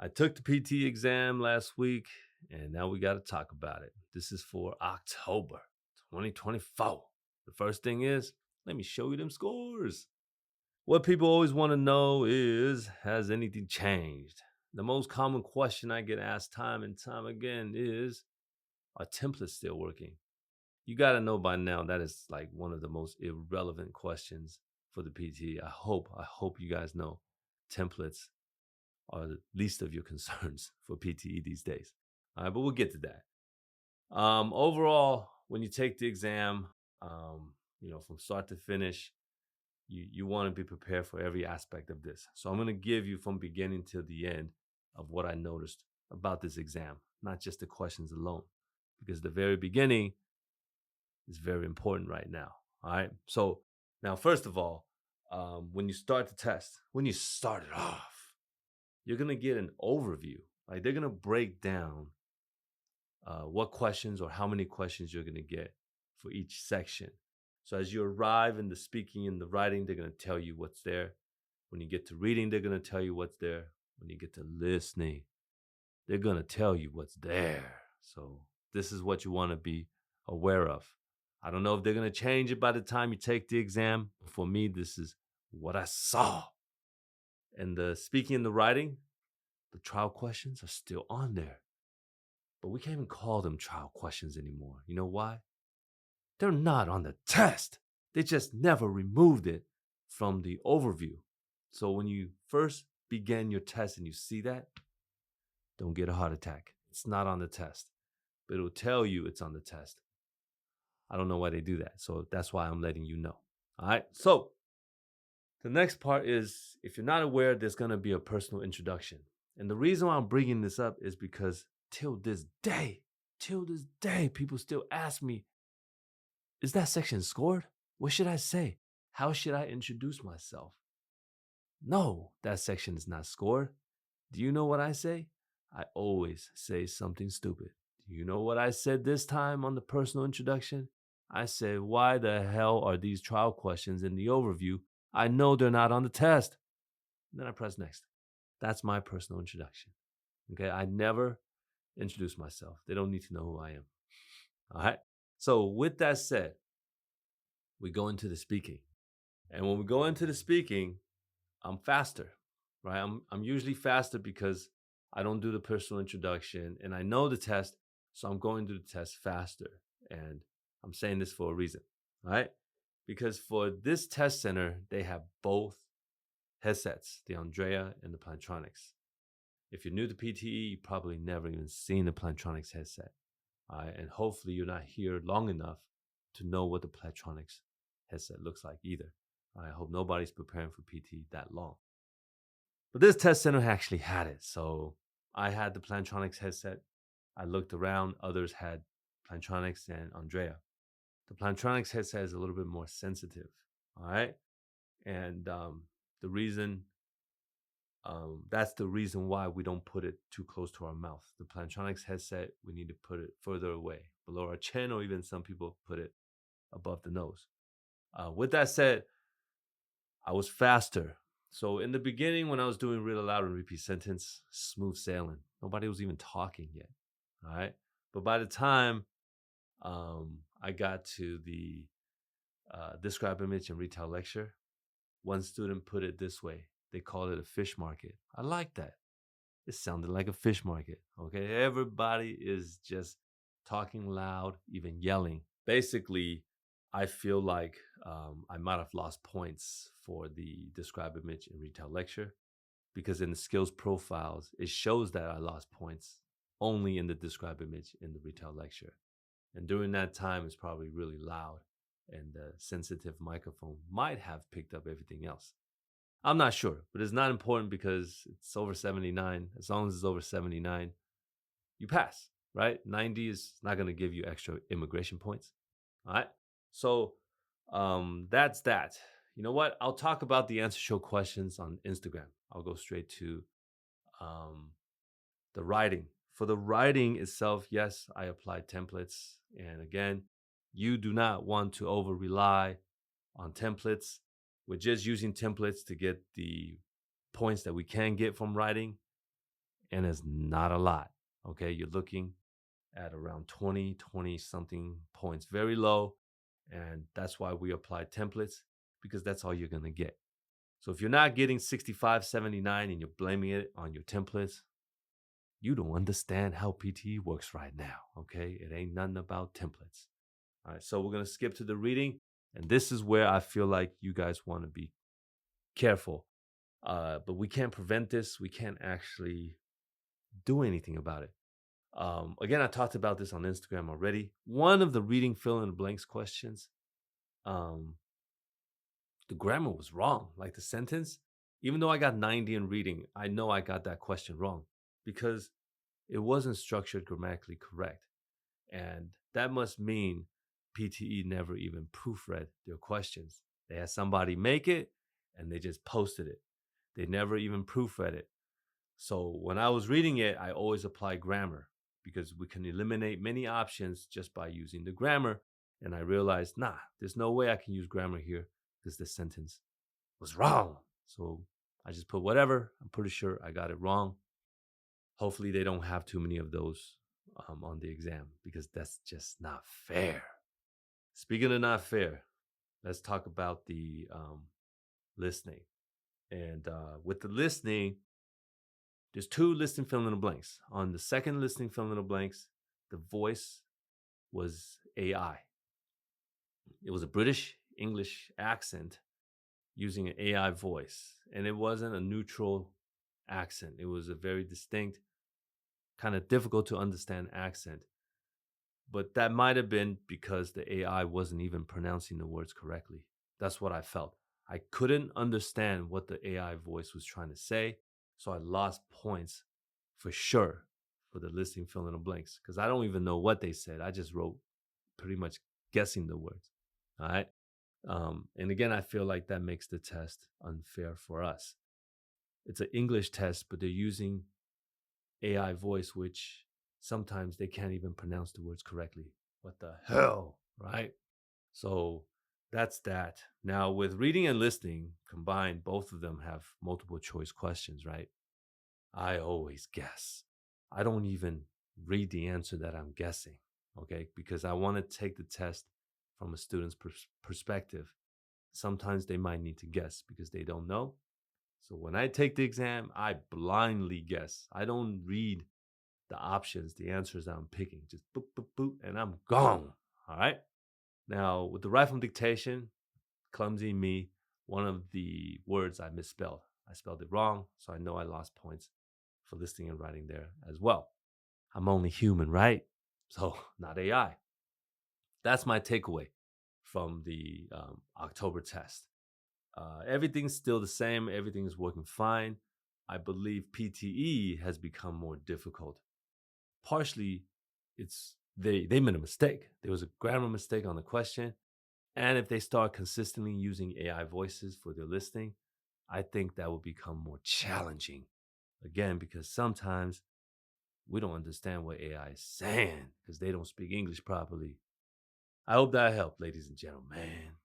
I took the PTE exam last week, and now we got to talk about it. This is for October 2024. The first thing is, let me show you them scores. What people always want to know is, has anything changed? The most common question I get asked time and time again is, are templates still working? You got to know by now that is like one of the most irrelevant questions for the PTE. I hope you guys know templates are the least of your concerns for PTE these days. All right, but we'll get to that. Overall, when you take the exam, from start to finish, you want to be prepared for every aspect of this. So I'm going to give you from beginning to the end of what I noticed about this exam, not just the questions alone, because the very beginning is very important right now. All right. So now, first of all, when you start the test, when you start it off, you're going to get an overview. Like they're going to break down what questions or how many questions you're going to get for each section. So as you arrive in the speaking and the writing, they're going to tell you what's there. When you get to reading, they're going to tell you what's there. When you get to listening, they're going to tell you what's there. So this is what you want to be aware of. I don't know if they're going to change it by the time you take the exam. For me, this is what I saw. And the speaking and the writing, the trial questions are still on there. But we can't even call them trial questions anymore. You know why? They're not on the test. They just never removed it from the overview. So when you first begin your test and you see that, don't get a heart attack. It's not on the test, but it'll tell you it's on the test. I don't know why they do that. So that's why I'm letting you know. All right. So the next part is, if you're not aware, there's going to be a personal introduction. And the reason why I'm bringing this up is because till this day, people still ask me, is that section scored? What should I say? How should I introduce myself? No, that section is not scored. Do you know what I say? I always say something stupid. Do you know what I said this time on the personal introduction? I said, why the hell are these trial questions in the overview? I know they're not on the test. And then I press next. That's my personal introduction. Okay, I never introduce myself. They don't need to know who I am. All right. So with that said, we go into the speaking. And when we go into the speaking, I'm faster, right? I'm usually faster because I don't do the personal introduction and I know the test, so I'm going to the test faster. And I'm saying this for a reason, right? Because for this test center, they have both headsets, the Andrea and the Plantronics. If you're new to PTE, you probably never even seen the Plantronics headset. And hopefully you're not here long enough to know what the Plantronics headset looks like either. I hope nobody's preparing for PT that long. But this test center actually had it. So I had the Plantronics headset. I looked around. Others had Plantronics and Andrea. The Plantronics headset is a little bit more sensitive. All right. And that's the reason why we don't put it too close to our mouth. The Plantronics headset, we need to put it further away, below our chin, or even some people put it above the nose. With that said, I was faster. So in the beginning, when I was doing read aloud and repeat sentence, smooth sailing. Nobody was even talking yet. All right. But by the time I got to the describe image and retell lecture, one student put it this way. They called it a fish market. I like that. It sounded like a fish market. Okay. Everybody is just talking loud, even yelling. Basically, I feel like I might have lost points for the describe image and retell lecture because in the skills profiles, it shows that I lost points only in the describe image in the retell lecture. And during that time, it's probably really loud and the sensitive microphone might have picked up everything else. I'm not sure, but it's not important because it's over 79. As long as it's over 79, you pass, right? 90 is not going to give you extra immigration points. All right. So that's that. You know what? I'll talk about the answer show questions on Instagram. I'll go straight to the writing. For the writing itself, yes, I applied templates. And again, you do not want to over rely on templates. We're just using templates to get the points that we can get from writing. and it's not a lot. Okay, you're looking at around 20 something points, very low. And that's why we apply templates, because that's all you're going to get. So if you're not getting 65, 79 and you're blaming it on your templates, you don't understand how PTE works right now. Okay, it ain't nothing about templates. All right, so we're going to skip to the reading. And this is where I feel like you guys want to be careful. But we can't prevent this. We can't actually do anything about it. Again, I talked about this on Instagram already. One of the reading fill in the blanks questions, um, the grammar was wrong. Like the sentence, even though I got 90 in reading, I know I got that question wrong because it wasn't structured grammatically correct. And that must mean PTE never even proofread their questions. They had somebody make it and they just posted it. They never even proofread it. So when I was reading it, I always apply grammar because we can eliminate many options just by using the grammar. And I realized, nah, there's no way I can use grammar here because the sentence was wrong. So I just put whatever. I'm pretty sure I got it wrong. Hopefully, they don't have too many of those on the exam because that's just not fair. Speaking of not fair, let's talk about the listening. And with the listening, there's two listening fill in the blanks. On the second listening fill in the blanks, the voice was AI. It was a British English accent using an AI voice. And it wasn't a neutral accent. It was a very distinct, kind of difficult to understand accent. But that might have been because the AI wasn't even pronouncing the words correctly. That's what I felt. I couldn't understand what the AI voice was trying to say. So I lost points for sure for the listening fill in the blanks because I don't even know what they said. I just wrote pretty much guessing the words. All right. And again, I feel like that makes the test unfair for us. It's an English test, but they're using AI voice, which sometimes they can't even pronounce the words correctly. What the hell, right? So that's that. Now, with reading and listening combined, both of them have multiple choice questions, right? I always guess. I don't even read the answer that I'm guessing, okay? Because I want to take the test from a student's perspective. Sometimes they might need to guess because they don't know. So when I take the exam, I blindly guess. I don't read the options, the answers that I'm picking. Just boop, boop, boop, and I'm gone. All right. Now, with the right from dictation, clumsy me, one of the words I misspelled. I spelled it wrong, so I know I lost points for listening and writing there as well. I'm only human, right? So, not AI. That's my takeaway from the October test. Everything's still the same. Everything's working fine. I believe PTE has become more difficult. Partially, it's they made a mistake. There was a grammar mistake on the question, and if they start consistently using AI voices for their listening, I think that will become more challenging. Again, because sometimes we don't understand what AI is saying because they don't speak English properly. I hope that helped, ladies and gentlemen.